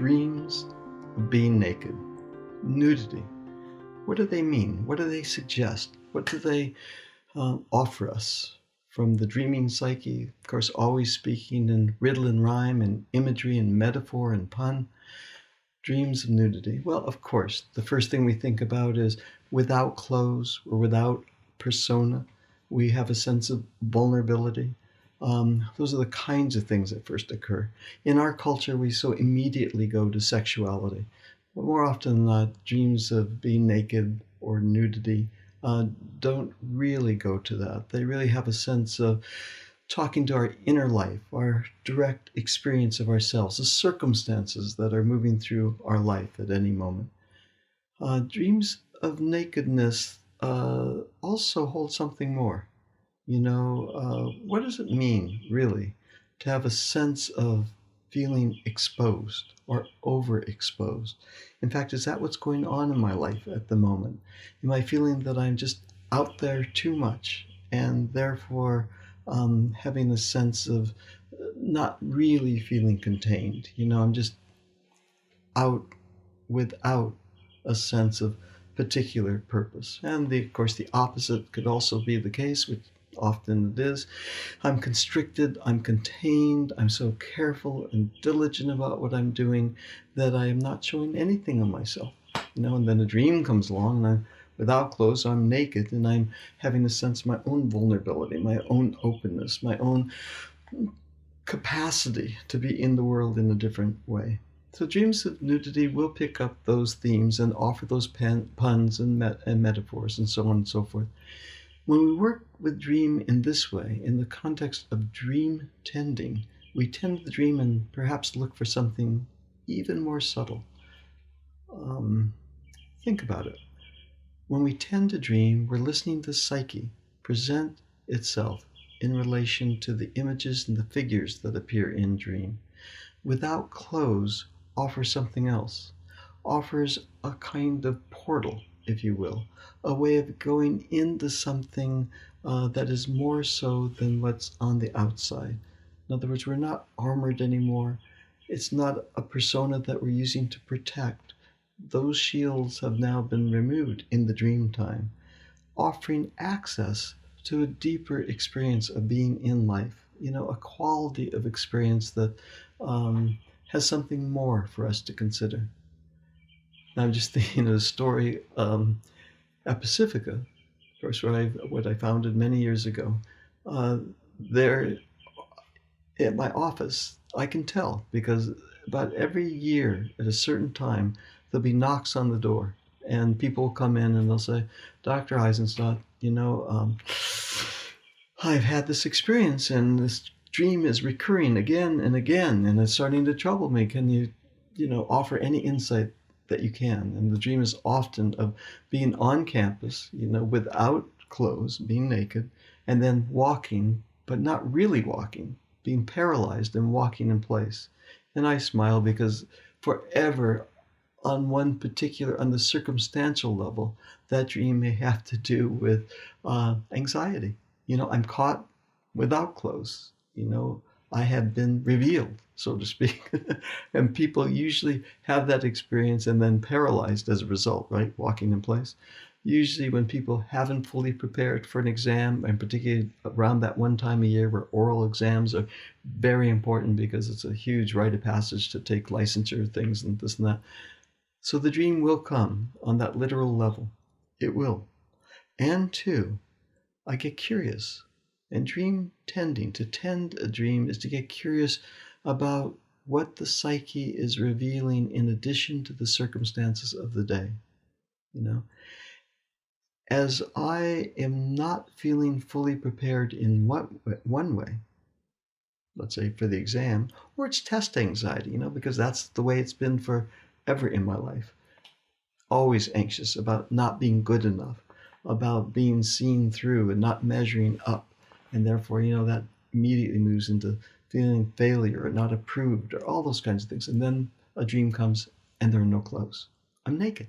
Dreams of being naked. Nudity. What do they mean? What do they suggest? What do they offer us? From the dreaming psyche, of course, always speaking in riddle and rhyme and imagery and metaphor and pun. Dreams of nudity. Well, of course, the first thing we think about is without clothes or without persona. We have a sense of vulnerability. Those are the kinds of things that first occur. In our culture, we so immediately go to sexuality. But more often than not, dreams of being naked or nudity don't really go to that. They really have a sense of talking to our inner life, our direct experience of ourselves, the circumstances that are moving through our life at any moment. Dreams of nakedness also hold something more. What does it mean, really, to have a sense of feeling exposed or overexposed? In fact, is that what's going on in my life at the moment? Am I feeling that I'm just out there too much and therefore having a sense of not really feeling contained? I'm just out without a sense of particular purpose. And of course, the opposite could also be the case, which often it is. I'm constricted, I'm contained, I'm so careful and diligent about what I'm doing that I am not showing anything of myself. And then a dream comes along and I'm without clothes, I'm naked, and I'm having a sense of my own vulnerability, my own openness, my own capacity to be in the world in a different way. So dreams of nudity will pick up those themes and offer those puns and metaphors and so on and so forth. When we work with dream in this way, in the context of dream tending, we tend the dream and perhaps look for something even more subtle. Think about it. When we tend a dream, we're listening to psyche present itself in relation to the images and the figures that appear in dream. Without clothes offers something else, offers a kind of portal, if you will, a way of going into something that is more so than what's on the outside. In other words, we're not armored anymore. It's not a persona that we're using to protect. Those shields have now been removed in the dream time, offering access to a deeper experience of being in life, a quality of experience that has something more for us to consider. Now, I'm just thinking of a story at Pacifica, of course, what I founded many years ago. There at my office, I can tell because about every year at a certain time, there'll be knocks on the door and people will come in and they'll say, Dr. Eisenstadt, I've had this experience and this dream is recurring again and again and it's starting to trouble me. Can you, offer any insight that you can? And the dream is often of being on campus, without clothes, being naked, and then walking, but not really walking, being paralyzed and walking in place. And I smile because forever on the circumstantial level, that dream may have to do with anxiety. I'm caught without clothes. I have been revealed, so to speak. And people usually have that experience and then paralyzed as a result, right? Walking in place. Usually when people haven't fully prepared for an exam, and particularly around that one time a year where oral exams are very important because it's a huge rite of passage to take licensure things and this and that. So the dream will come on that literal level. It will. And two, I get curious. And dream tending, to tend a dream is to get curious about what the psyche is revealing in addition to the circumstances of the day. As I am not feeling fully prepared in one way, let's say for the exam, or it's test anxiety, because that's the way it's been forever in my life. Always anxious about not being good enough, about being seen through and not measuring up. And therefore, that immediately moves into feeling failure or not approved or all those kinds of things. And then a dream comes and there are no clothes. I'm naked.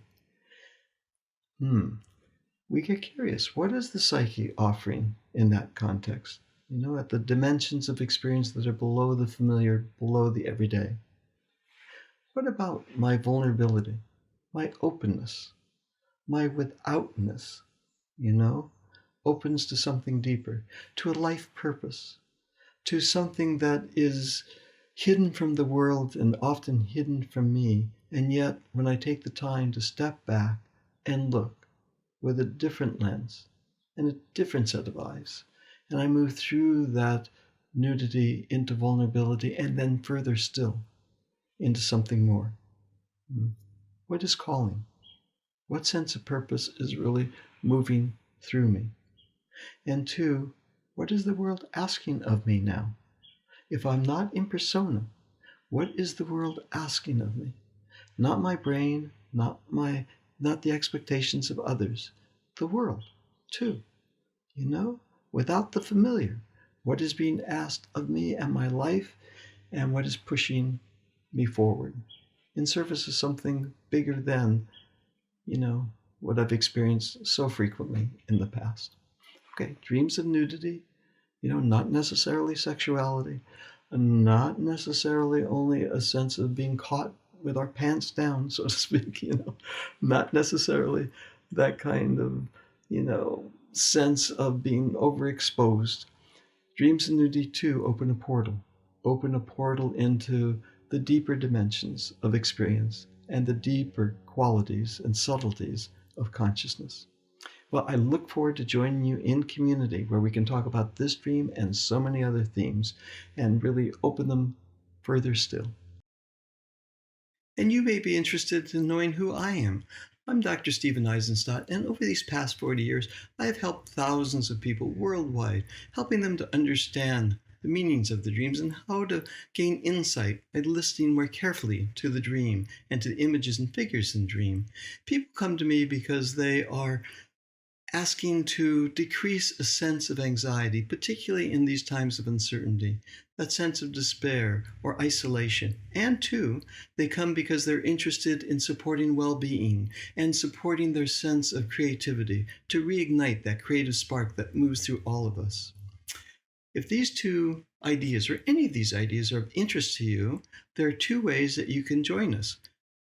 We get curious. What is the psyche offering in that context? At the dimensions of experience that are below the familiar, below the everyday. What about my vulnerability, my openness, my withoutness, you know, opens to something deeper, to a life purpose, to something that is hidden from the world and often hidden from me. And yet, when I take the time to step back and look with a different lens and a different set of eyes, and I move through that nudity into vulnerability and then further still into something more. What is calling? What sense of purpose is really moving through me? And two, what is the world asking of me now? If I'm not in persona, what is the world asking of me? Not my brain, not the expectations of others, the world too. You know, without the familiar, what is being asked of me and my life, and what is pushing me forward in service of something bigger than, what I've experienced so frequently in the past. Okay, dreams of nudity, not necessarily sexuality, not necessarily only a sense of being caught with our pants down, so to speak, not necessarily that kind of, sense of being overexposed. Dreams of nudity too open a portal into the deeper dimensions of experience and the deeper qualities and subtleties of consciousness. Well, I look forward to joining you in community where we can talk about this dream and so many other themes and really open them further still. And you may be interested in knowing who I am. I'm Dr. Stephen Eisenstadt, and over these past 40 years, I have helped thousands of people worldwide, helping them to understand the meanings of the dreams and how to gain insight by listening more carefully to the dream and to the images and figures in the dream. People come to me because they are asking to decrease a sense of anxiety, particularly in these times of uncertainty, that sense of despair or isolation. And two, they come because they're interested in supporting well-being and supporting their sense of creativity to reignite that creative spark that moves through all of us. If these two ideas or any of these ideas are of interest to you, there are two ways that you can join us.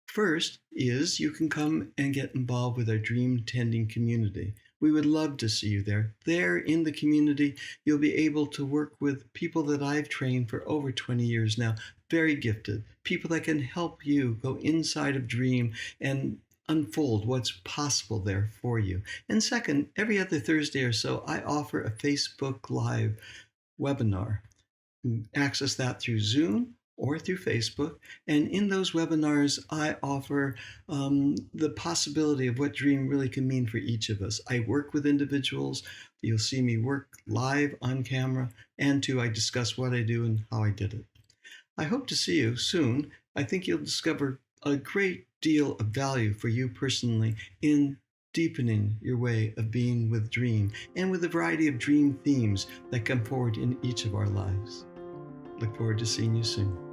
First is you can come and get involved with our dream tending community. We would love to see you there. There in the community, you'll be able to work with people that I've trained for over 20 years now, very gifted, people that can help you go inside of dream and unfold what's possible there for you. And second, every other Thursday or so, I offer a Facebook Live webinar. You can access that through Zoom or through Facebook. And in those webinars, I offer the possibility of what dream really can mean for each of us. I work with individuals. You'll see me work live on camera. And two, I discuss what I do and how I did it. I hope to see you soon. I think you'll discover a great deal of value for you personally in deepening your way of being with dream and with a variety of dream themes that come forward in each of our lives. Look forward to seeing you soon.